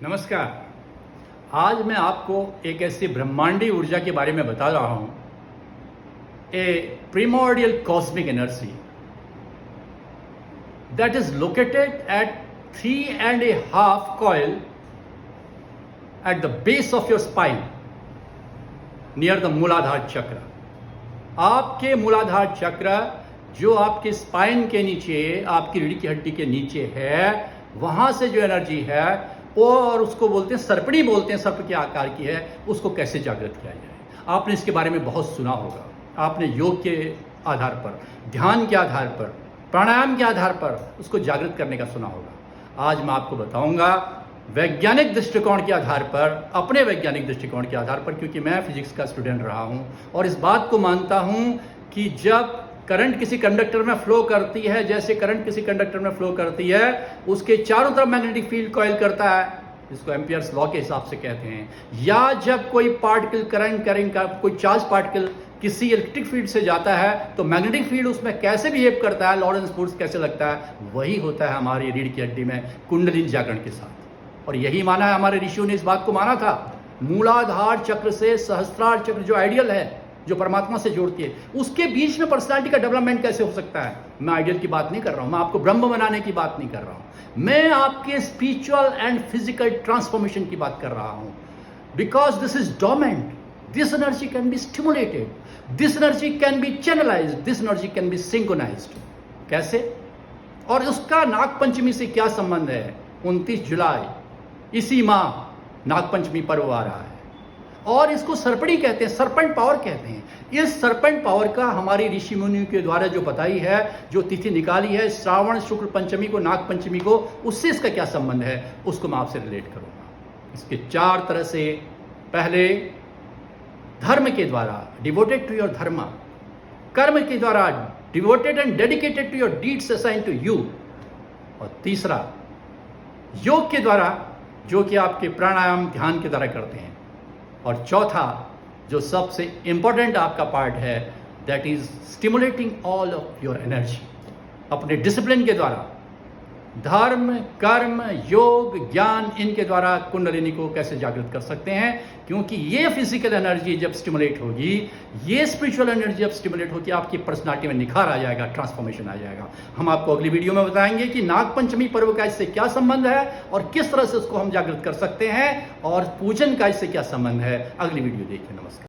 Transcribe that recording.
नमस्कार। आज मैं आपको एक ऐसी ब्रह्मांडी ऊर्जा के बारे में बता रहा हूं, a primordial cosmic energy that is located at 3.5 coil at the base of your spine near the मूलाधार चक्र। आपके मूलाधार चक्र जो आपके स्पाइन के नीचे, आपकी रीढ़ की हड्डी के नीचे है, वहां से जो एनर्जी है और उसको बोलते हैं सर्पणी, बोलते हैं, सर्प के आकार की है। उसको कैसे जागृत किया जाए? आपने इसके बारे में बहुत सुना होगा। आपने योग के आधार पर, ध्यान के आधार पर, प्राणायाम के आधार पर उसको जागृत करने का सुना होगा। आज मैं आपको बताऊंगा वैज्ञानिक दृष्टिकोण के आधार पर, अपने वैज्ञानिक दृष्टिकोण के आधार पर, क्योंकि मैं फिजिक्स का स्टूडेंट रहा हूं और इस बात को मानता हूं कि जब करंट किसी कंडक्टर में फ्लो करती है, जैसे करंट किसी कंडक्टर में फ्लो करती है, उसके चारों तरफ मैग्नेटिक फील्ड कॉइल करता है, जिसको एम्पियर्स लॉ के हिसाब से कहते हैं। या जब कोई पार्टिकल करंट का कोई चार्ज पार्टिकल किसी इलेक्ट्रिक फील्ड से जाता है तो मैग्नेटिक फील्ड उसमें कैसे बिहेव करता है, लॉरेंस फोर्स कैसे लगता है, वही होता है हमारी रीढ़ की हड्डी में कुंडलिनी जागरण के साथ। और यही माना है, हमारे ऋषियों ने इस बात को माना था। मूलाधार चक्र से सहस्त्रार चक्र जो आइडियल है, जो परमात्मा से जोड़ती है, उसके बीच में पर्सनालिटी का डेवलपमेंट कैसे हो सकता है? मैं आइडियल की बात नहीं कर रहा हूं, मैं आपको ब्रह्म बनाने की बात नहीं कर रहा हूं, मैं आपके स्पिरिचुअल एंड फिजिकल ट्रांसफॉर्मेशन की बात कर रहा हूं। Because this is dormant, this energy can be stimulated, this energy can be channelized, this energy can be synchronized. कैसे? और उसका नागपंचमी से क्या संबंध है? 29 जुलाई इसी माह नागपंचमी पर्व आ रहा है और इसको सर्पणी कहते हैं, सरपेंट पावर कहते हैं। इस सरपेंट पावर का हमारी ऋषि मुनियों के द्वारा जो बताई है, जो तिथि निकाली है, श्रावण शुक्ल पंचमी को, नाग पंचमी को, उससे इसका क्या संबंध है, उसको मैं आपसे रिलेट करूंगा। इसके 4 तरह से, पहले धर्म के द्वारा, डिवोटेड टू योर धर्म, कर्म के द्वारा, devoted and dedicated to your deeds assign to you, और तीसरा योग के द्वारा, जो कि आपके प्राणायाम ध्यान के द्वारा करते हैं, और चौथा जो सबसे इंपॉर्टेंट आपका पार्ट है, that is stimulating all of your energy. अपने डिसिप्लिन के द्वारा, धर्म, कर्म, योग, ज्ञान, इनके द्वारा कुंडलिनी को कैसे जागृत कर सकते हैं? क्योंकि ये फिजिकल एनर्जी जब स्टिमुलेट होगी, ये स्पिरिचुअल एनर्जी जब स्टिमुलेट होगी, आपकी पर्सनालिटी में निखार आ जाएगा, ट्रांसफॉर्मेशन आ जाएगा। हम आपको अगली वीडियो में बताएंगे कि नागपंचमी पर्व का इससे क्या संबंध है और किस तरह से उसको हम जागृत कर सकते हैं, और पूजन का इससे क्या संबंध है। अगली वीडियो देखिए। नमस्कार।